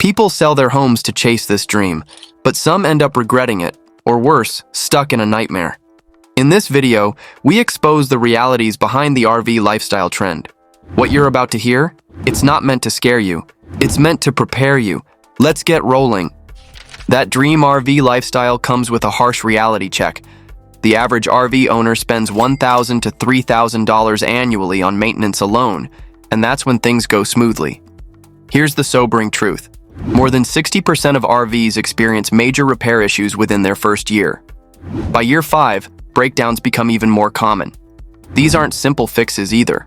People sell their homes to chase this dream, but some end up regretting it, or worse, stuck in a nightmare. In this video, we expose the realities behind the RV lifestyle trend. What you're about to hear? It's not meant to scare you. It's meant to prepare you. Let's get rolling. That dream RV lifestyle comes with a harsh reality check. The average RV owner spends $1,000 to $3,000 annually on maintenance alone, and that's when things go smoothly. Here's the sobering truth. More than 60% of RVs experience major repair issues within their first year. By year 5, breakdowns become even more common. These aren't simple fixes either.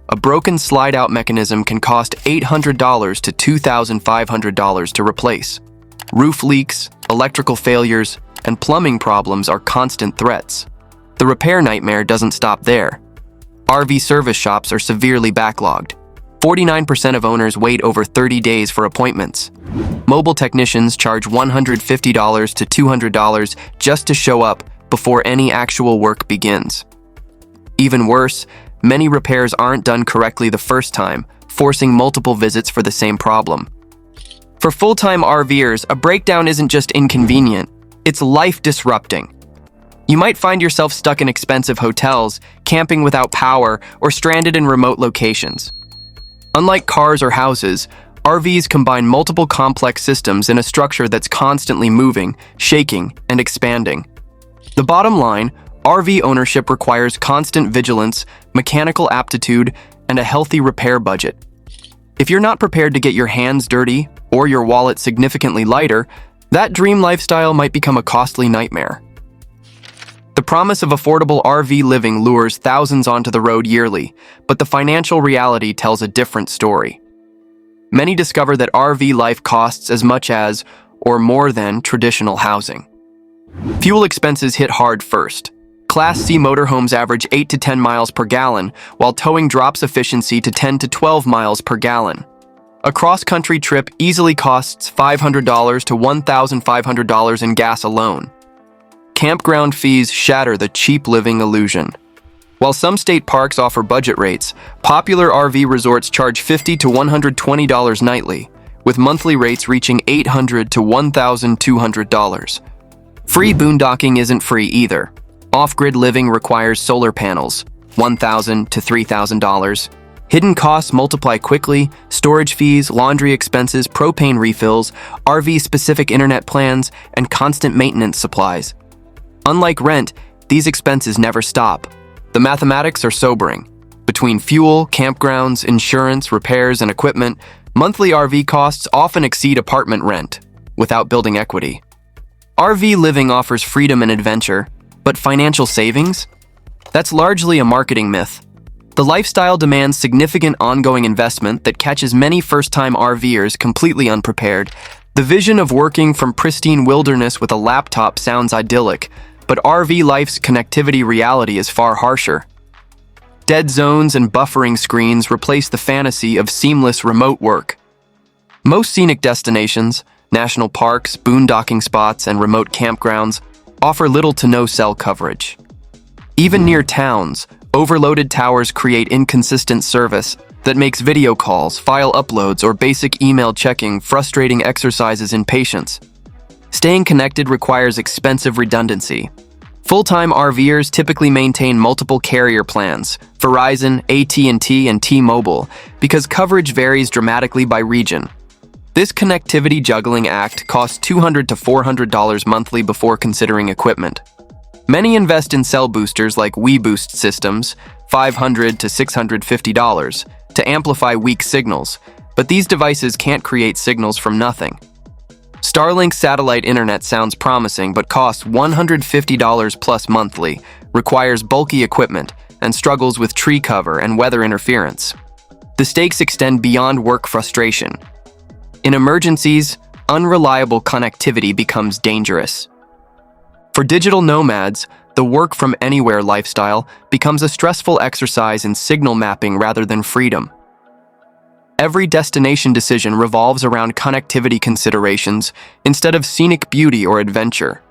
A broken slide-out mechanism can cost $800 to $2,500 to replace. Roof leaks, electrical failures, and plumbing problems are constant threats. The repair nightmare doesn't stop there. RV service shops are severely backlogged. 49% of owners wait over 30 days for appointments. Mobile technicians charge $150 to $200 just to show up before any actual work begins. Even worse, many repairs aren't done correctly the first time, forcing multiple visits for the same problem. For full-time RVers, a breakdown isn't just inconvenient, it's life-disrupting. You might find yourself stuck in expensive hotels, camping without power, or stranded in remote locations. Unlike cars or houses, RVs combine multiple complex systems in a structure that's constantly moving, shaking, and expanding. The bottom line, RV ownership requires constant vigilance, mechanical aptitude, and a healthy repair budget. If you're not prepared to get your hands dirty or your wallet significantly lighter, that dream lifestyle might become a costly nightmare. The promise of affordable RV living lures thousands onto the road yearly, but the financial reality tells a different story. Many discover that RV life costs as much as, or more than, traditional housing. Fuel expenses hit hard first. Class C motorhomes average 8 to 10 miles per gallon, while towing drops efficiency to 10 to 12 miles per gallon. A cross-country trip easily costs $500 to $1,500 in gas alone. Campground fees shatter the cheap living illusion. While some state parks offer budget rates, popular RV resorts charge $50 to $120 nightly, with monthly rates reaching $800 to $1,200. Free boondocking isn't free either. Off-grid living requires solar panels, $1,000 to $3,000. Hidden costs multiply quickly: storage fees, laundry expenses, propane refills, RV-specific internet plans, and constant maintenance supplies. Unlike rent, these expenses never stop. The mathematics are sobering. Between fuel, campgrounds, insurance, repairs, and equipment, monthly RV costs often exceed apartment rent, without building equity. RV living offers freedom and adventure, but financial savings? That's largely a marketing myth. The lifestyle demands significant ongoing investment that catches many first-time RVers completely unprepared. The vision of working from pristine wilderness with a laptop sounds idyllic, but RV life's connectivity reality is far harsher. Dead zones and buffering screens replace the fantasy of seamless remote work. Most scenic destinations, national parks, boondocking spots, and remote campgrounds offer little to no cell coverage. Even near towns, overloaded towers create inconsistent service that makes video calls, file uploads, or basic email checking frustrating exercises in patience. Staying connected requires expensive redundancy. Full-time RVers typically maintain multiple carrier plans, Verizon, AT&T, and T-Mobile, because coverage varies dramatically by region. This connectivity juggling act costs $200 to $400 monthly before considering equipment. Many invest in cell boosters like WeBoost systems, $500 to $650, to amplify weak signals, but these devices can't create signals from nothing. Starlink satellite internet sounds promising but costs $150 plus monthly, requires bulky equipment, and struggles with tree cover and weather interference. The stakes extend beyond work frustration. In emergencies, unreliable connectivity becomes dangerous. For digital nomads, the work from anywhere lifestyle becomes a stressful exercise in signal mapping rather than freedom. Every destination decision revolves around connectivity considerations instead of scenic beauty or adventure.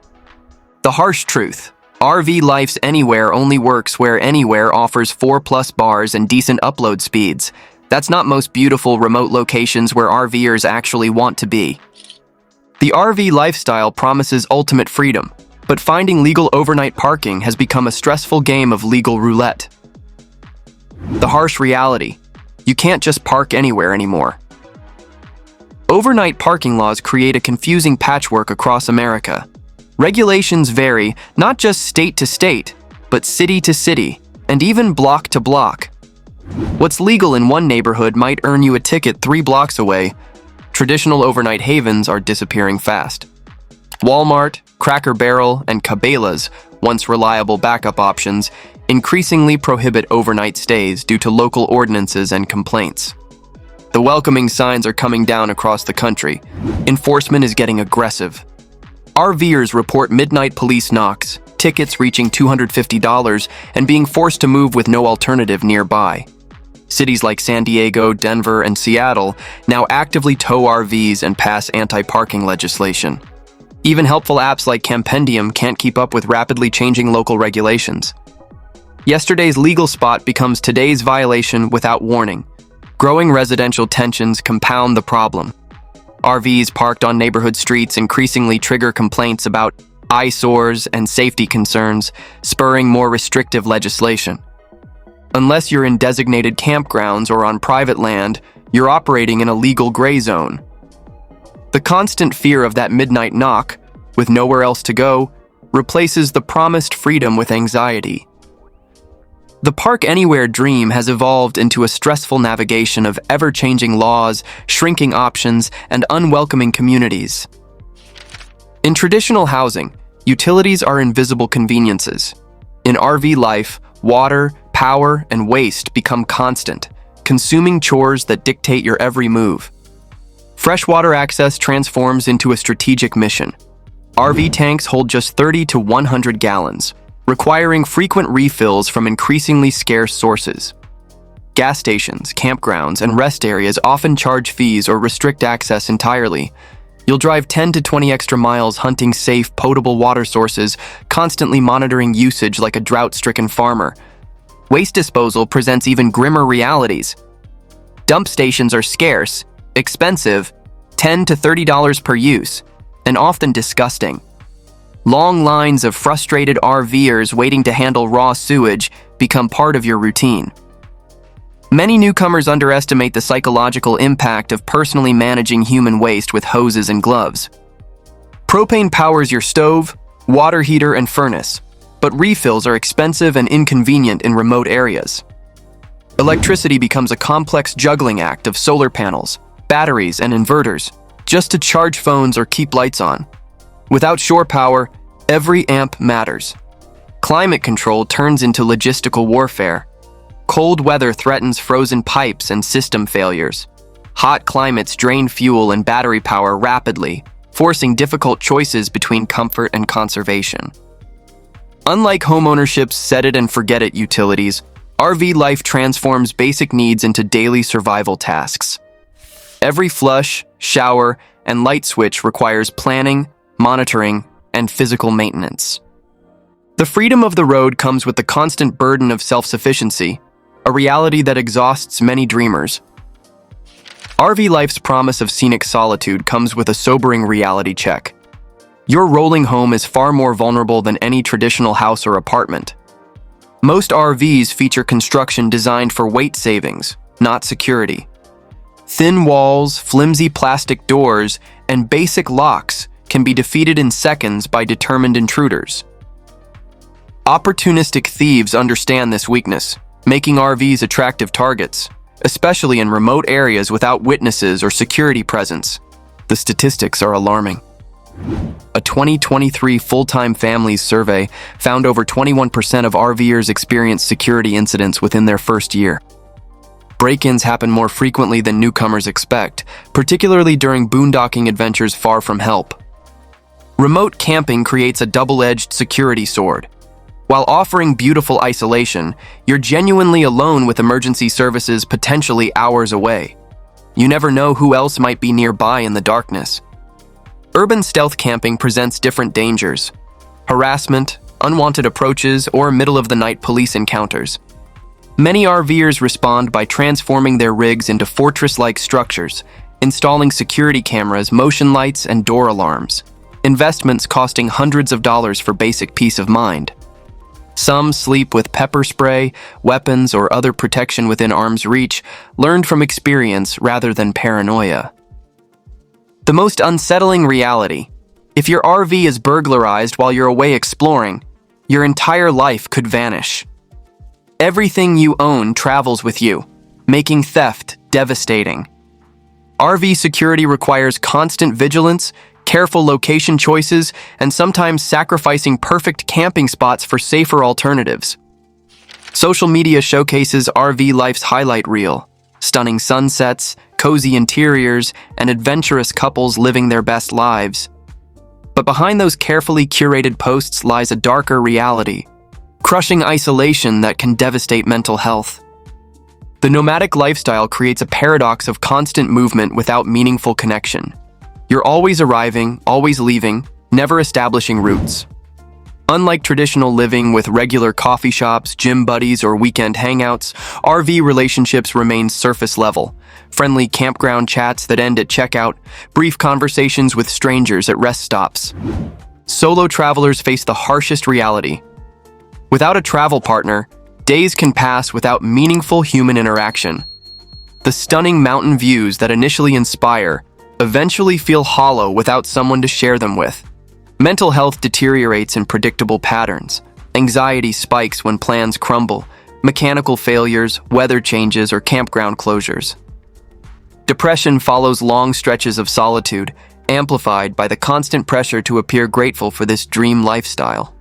The harsh truth: RV life's anywhere only works where anywhere offers 4+ bars and decent upload speeds. That's not most beautiful remote locations where RVers actually want to be. The RV lifestyle promises ultimate freedom, but finding legal overnight parking has become a stressful game of legal roulette. The harsh reality: you can't just park anywhere anymore. Overnight parking laws create a confusing patchwork across America. Regulations vary not just state to state, but city to city, and even block to block. What's legal in one neighborhood might earn you a ticket 3 blocks away. Traditional overnight havens are disappearing fast. Walmart, Cracker Barrel, and Cabela's, once reliable backup options, increasingly prohibit overnight stays due to local ordinances and complaints. The welcoming signs are coming down across the country. Enforcement is getting aggressive. RVers report midnight police knocks, tickets reaching $250, and being forced to move with no alternative nearby. Cities like San Diego, Denver, and Seattle now actively tow RVs and pass anti-parking legislation. Even helpful apps like Campendium can't keep up with rapidly changing local regulations. Yesterday's legal spot becomes today's violation without warning. Growing residential tensions compound the problem. RVs parked on neighborhood streets increasingly trigger complaints about eyesores and safety concerns, spurring more restrictive legislation. Unless you're in designated campgrounds or on private land, you're operating in a legal gray zone. The constant fear of that midnight knock, with nowhere else to go, replaces the promised freedom with anxiety. The Park Anywhere dream has evolved into a stressful navigation of ever-changing laws, shrinking options, and unwelcoming communities. In traditional housing, utilities are invisible conveniences. In RV life, water, power, and waste become constant, consuming chores that dictate your every move. Freshwater access transforms into a strategic mission. RV tanks hold just 30 to 100 gallons, requiring frequent refills from increasingly scarce sources. Gas stations, campgrounds, and rest areas often charge fees or restrict access entirely. You'll drive 10 to 20 extra miles hunting safe, potable water sources, constantly monitoring usage like a drought-stricken farmer. Waste disposal presents even grimmer realities. Dump stations are scarce, expensive, $10 to $30 per use, and often disgusting. Long lines of frustrated RVers waiting to handle raw sewage become part of your routine. Many newcomers underestimate the psychological impact of personally managing human waste with hoses and gloves. Propane powers your stove, water heater, and furnace, but refills are expensive and inconvenient in remote areas. Electricity becomes a complex juggling act of solar panels, batteries, and inverters, just to charge phones or keep lights on. Without shore power, every amp matters. Climate control turns into logistical warfare. Cold weather threatens frozen pipes and system failures. Hot climates drain fuel and battery power rapidly, forcing difficult choices between comfort and conservation. Unlike homeownership's set-it-and-forget-it utilities, RV life transforms basic needs into daily survival tasks. Every flush, shower, and light switch requires planning, monitoring, and physical maintenance. The freedom of the road comes with the constant burden of self-sufficiency, a reality that exhausts many dreamers. RV life's promise of scenic solitude comes with a sobering reality check. Your rolling home is far more vulnerable than any traditional house or apartment. Most RVs feature construction designed for weight savings, not security. Thin walls, flimsy plastic doors, and basic locks can be defeated in seconds by determined intruders. Opportunistic thieves understand this weakness, making RVs attractive targets, especially in remote areas without witnesses or security presence. The statistics are alarming. A 2023 full-time families survey found over 21% of RVers experienced security incidents within their first year. Break-ins happen more frequently than newcomers expect, particularly during boondocking adventures far from help. Remote camping creates a double-edged security sword. While offering beautiful isolation, you're genuinely alone with emergency services potentially hours away. You never know who else might be nearby in the darkness. Urban stealth camping presents different dangers: harassment, unwanted approaches, or middle-of-the-night police encounters. Many RVers respond by transforming their rigs into fortress-like structures, installing security cameras, motion lights, and door alarms. Investments costing hundreds of dollars for basic peace of mind. Some sleep with pepper spray, weapons, or other protection within arm's reach, learned from experience rather than paranoia. The most unsettling reality: if your RV is burglarized while you're away exploring, your entire life could vanish. Everything you own travels with you, making theft devastating. RV security requires constant vigilance, careful location choices, and sometimes sacrificing perfect camping spots for safer alternatives. Social media showcases RV life's highlight reel: stunning sunsets, cozy interiors, and adventurous couples living their best lives. But behind those carefully curated posts lies a darker reality: crushing isolation that can devastate mental health. The nomadic lifestyle creates a paradox of constant movement without meaningful connection. You're always arriving, always leaving, never establishing roots. Unlike traditional living with regular coffee shops, gym buddies, or weekend hangouts, RV relationships remain surface level. Friendly campground chats that end at checkout, brief conversations with strangers at rest stops. Solo travelers face the harshest reality. Without a travel partner, days can pass without meaningful human interaction. The stunning mountain views that initially inspire eventually feel hollow without someone to share them with. Mental health deteriorates in predictable patterns. Anxiety spikes when plans crumble, mechanical failures, weather changes, or campground closures. Depression follows long stretches of solitude, amplified by the constant pressure to appear grateful for this dream lifestyle.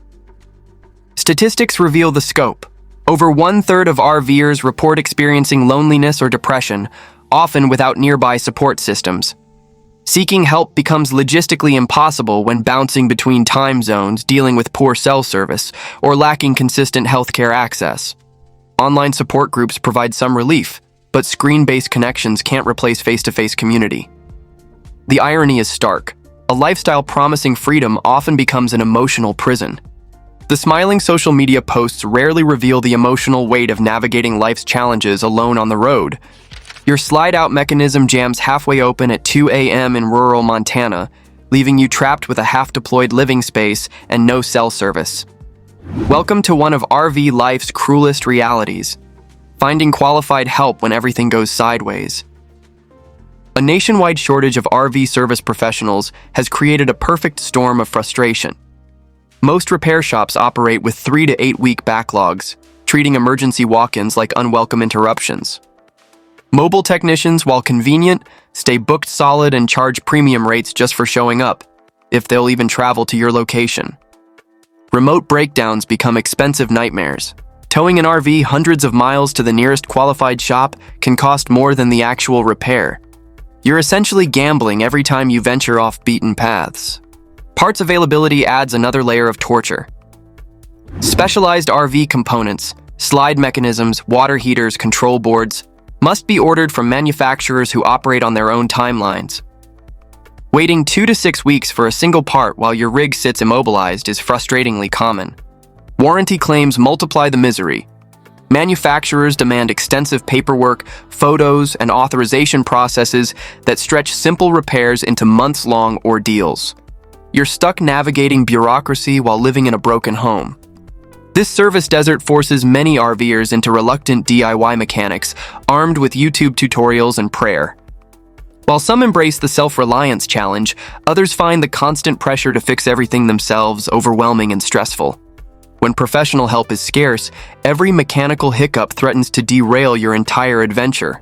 Statistics reveal the scope. Over 1/3 of RVers report experiencing loneliness or depression, often without nearby support systems. Seeking help becomes logistically impossible when bouncing between time zones, dealing with poor cell service, or lacking consistent healthcare access. Online support groups provide some relief, but screen-based connections can't replace face-to-face community. The irony is stark. A lifestyle promising freedom often becomes an emotional prison. The smiling social media posts rarely reveal the emotional weight of navigating life's challenges alone on the road. Your slide-out mechanism jams halfway open at 2 a.m. in rural Montana, leaving you trapped with a half-deployed living space and no cell service. Welcome to one of RV life's cruelest realities: finding qualified help when everything goes sideways. A nationwide shortage of RV service professionals has created a perfect storm of frustration. Most repair shops operate with 3 to 8 week backlogs, treating emergency walk-ins like unwelcome interruptions. Mobile technicians, while convenient, stay booked solid and charge premium rates just for showing up, if they'll even travel to your location. Remote breakdowns become expensive nightmares. Towing an RV hundreds of miles to the nearest qualified shop can cost more than the actual repair. You're essentially gambling every time you venture off beaten paths. Parts availability adds another layer of torture. Specialized RV components, slide mechanisms, water heaters, control boards, must be ordered from manufacturers who operate on their own timelines. Waiting 2 to 6 weeks for a single part while your rig sits immobilized is frustratingly common. Warranty claims multiply the misery. Manufacturers demand extensive paperwork, photos, and authorization processes that stretch simple repairs into months-long ordeals. You're stuck navigating bureaucracy while living in a broken home. This service desert forces many RVers into reluctant DIY mechanics, armed with YouTube tutorials and prayer. While some embrace the self-reliance challenge, others find the constant pressure to fix everything themselves overwhelming and stressful. When professional help is scarce, every mechanical hiccup threatens to derail your entire adventure.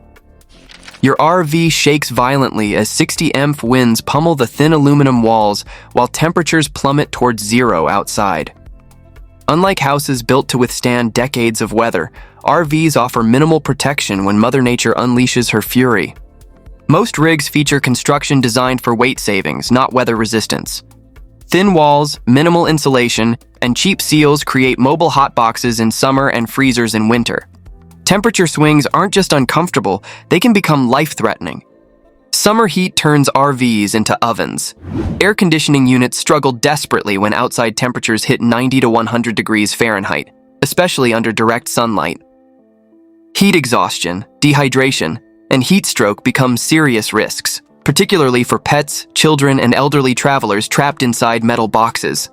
Your RV shakes violently as 60-mph winds pummel the thin aluminum walls while temperatures plummet towards zero outside. Unlike houses built to withstand decades of weather, RVs offer minimal protection when Mother Nature unleashes her fury. Most rigs feature construction designed for weight savings, not weather resistance. Thin walls, minimal insulation, and cheap seals create mobile hotboxes in summer and freezers in winter. Temperature swings aren't just uncomfortable, they can become life-threatening. Summer heat turns RVs into ovens. Air conditioning units struggle desperately when outside temperatures hit 90 to 100 degrees Fahrenheit, especially under direct sunlight. Heat exhaustion, dehydration, and heat stroke become serious risks, particularly for pets, children, and elderly travelers trapped inside metal boxes.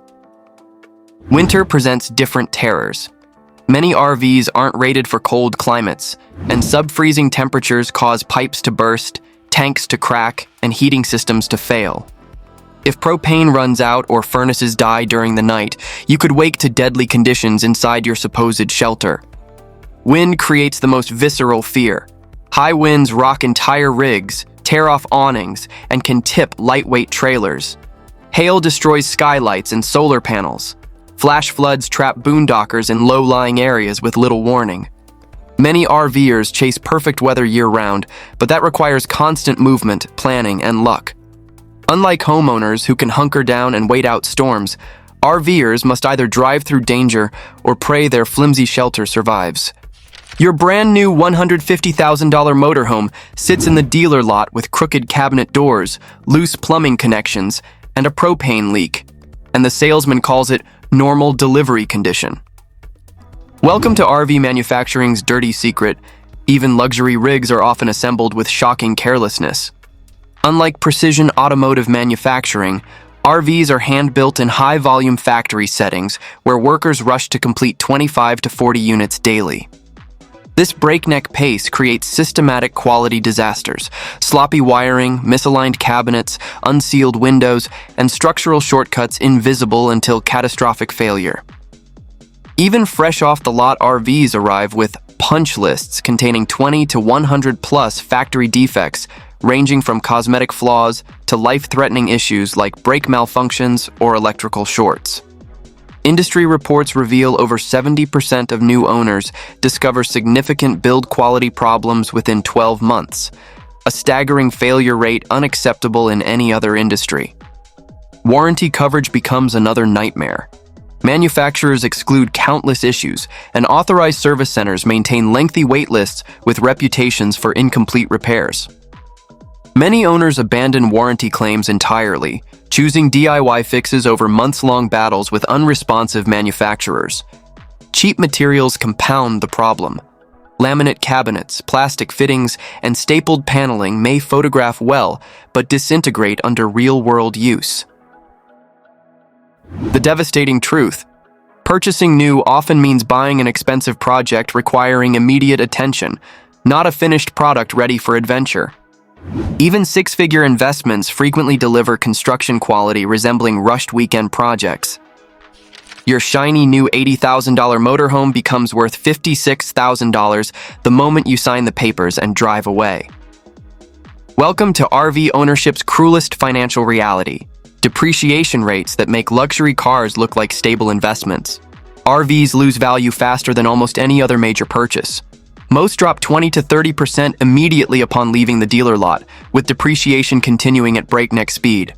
Winter presents different terrors. Many RVs aren't rated for cold climates, and sub-freezing temperatures cause pipes to burst, tanks to crack, and heating systems to fail. If propane runs out or furnaces die during the night, you could wake to deadly conditions inside your supposed shelter. Wind creates the most visceral fear. High winds rock entire rigs, tear off awnings, and can tip lightweight trailers. Hail destroys skylights and solar panels. Flash floods trap boondockers in low-lying areas with little warning. Many RVers chase perfect weather year-round, but that requires constant movement, planning, and luck. Unlike homeowners who can hunker down and wait out storms, RVers must either drive through danger or pray their flimsy shelter survives. Your brand new $150,000 motorhome sits in the dealer lot with crooked cabinet doors, loose plumbing connections, and a propane leak, and the salesman calls it normal delivery condition. Welcome to RV manufacturing's dirty secret. Even luxury rigs are often assembled with shocking carelessness. Unlike precision automotive manufacturing, RVs are hand-built in high-volume factory settings where workers rush to complete 25 to 40 units daily. This breakneck pace creates systematic quality disasters: sloppy wiring, misaligned cabinets, unsealed windows, and structural shortcuts invisible until catastrophic failure. Even fresh-off-the-lot RVs arrive with punch lists containing 20 to 100 plus factory defects, ranging from cosmetic flaws to life-threatening issues like brake malfunctions or electrical shorts. Industry reports reveal over 70% of new owners discover significant build quality problems within 12 months, a staggering failure rate unacceptable in any other industry. Warranty coverage becomes another nightmare. Manufacturers exclude countless issues, and authorized service centers maintain lengthy wait lists with reputations for incomplete repairs. Many owners abandon warranty claims entirely, choosing DIY fixes over months-long battles with unresponsive manufacturers. Cheap materials compound the problem. Laminate cabinets, plastic fittings, and stapled paneling may photograph well, but disintegrate under real-world use. The devastating truth: purchasing new often means buying an expensive project requiring immediate attention, not a finished product ready for adventure. Even six-figure investments frequently deliver construction quality resembling rushed weekend projects. Your shiny new $80,000 motorhome becomes worth $56,000 the moment you sign the papers and drive away. Welcome to RV ownership's cruelest financial reality: depreciation rates that make luxury cars look like stable investments. RVs lose value faster than almost any other major purchase. Most drop 20 to 30% immediately upon leaving the dealer lot, with depreciation continuing at breakneck speed.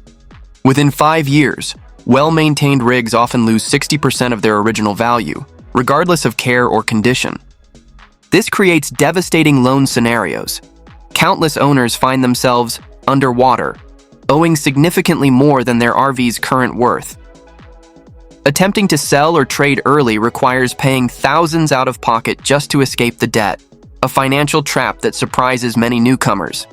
Within 5 years, well-maintained rigs often lose 60% of their original value, regardless of care or condition. This creates devastating loan scenarios. Countless owners find themselves underwater, owing significantly more than their RV's current worth. Attempting to sell or trade early requires paying thousands out of pocket just to escape the debt, a financial trap that surprises many newcomers.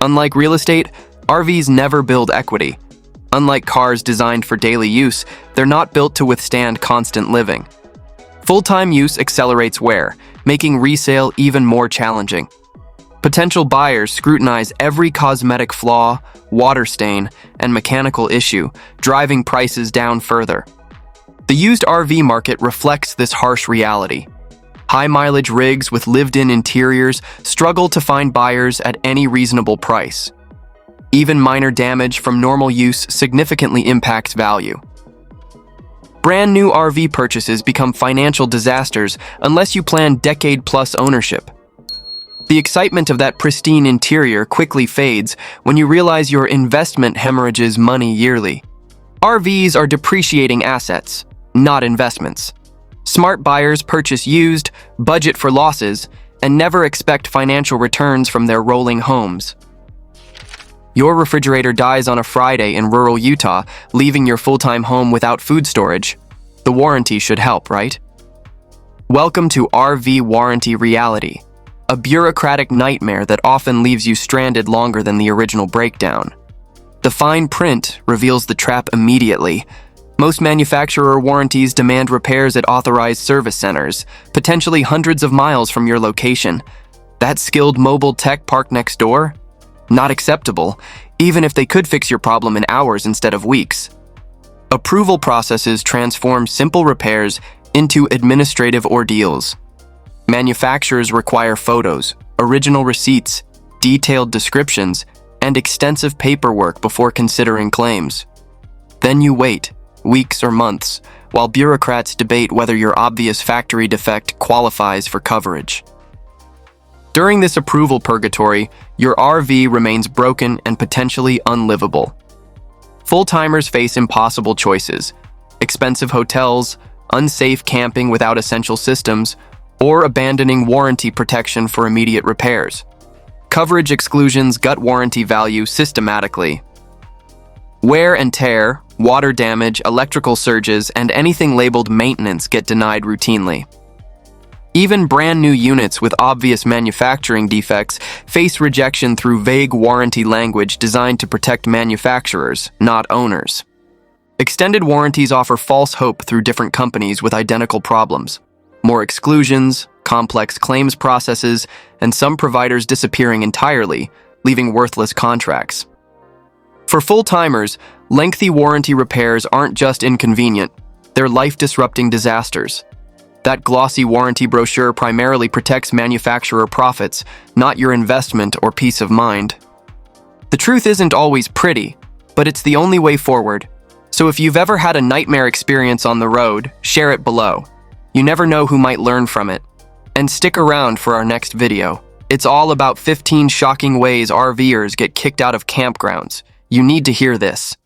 Unlike real estate, RVs never build equity. Unlike cars designed for daily use, they're not built to withstand constant living. Full-time use accelerates wear, making resale even more challenging. Potential buyers scrutinize every cosmetic flaw, water stain, and mechanical issue, driving prices down further. The used RV market reflects this harsh reality. High-mileage rigs with lived-in interiors struggle to find buyers at any reasonable price. Even minor damage from normal use significantly impacts value. Brand new RV purchases become financial disasters unless you plan decade-plus ownership. The excitement of that pristine interior quickly fades when you realize your investment hemorrhages money yearly. RVs are depreciating assets, not investments. Smart buyers purchase used, budget for losses, and never expect financial returns from their rolling homes. Your refrigerator dies on a Friday in rural Utah, leaving your full-time home without food storage. The warranty should help, right? Welcome to RV warranty reality. A bureaucratic nightmare that often leaves you stranded longer than the original breakdown. The fine print reveals the trap immediately. Most manufacturer warranties demand repairs at authorized service centers, potentially hundreds of miles from your location. That skilled mobile tech parked next door? Not acceptable, even if they could fix your problem in hours instead of weeks. Approval processes transform simple repairs into administrative ordeals. Manufacturers require photos, original receipts, detailed descriptions, and extensive paperwork before considering claims. Then you wait, weeks or months, while bureaucrats debate whether your obvious factory defect qualifies for coverage. During this approval purgatory, your RV remains broken and potentially unlivable. Full-timers face impossible choices: expensive hotels, unsafe camping without essential systems, or abandoning warranty protection for immediate repairs. Coverage exclusions gut warranty value systematically. Wear and tear, water damage, electrical surges, and anything labeled maintenance get denied routinely. Even brand new units with obvious manufacturing defects face rejection through vague warranty language designed to protect manufacturers, not owners. Extended warranties offer false hope through different companies with identical problems. More exclusions, complex claims processes, and some providers disappearing entirely, leaving worthless contracts. For full-timers, lengthy warranty repairs aren't just inconvenient, they're life-disrupting disasters. That glossy warranty brochure primarily protects manufacturer profits, not your investment or peace of mind. The truth isn't always pretty, but it's the only way forward. So if you've ever had a nightmare experience on the road, share it below. You never know who might learn from it. And stick around for our next video. It's all about 15 shocking ways RVers get kicked out of campgrounds. You need to hear this.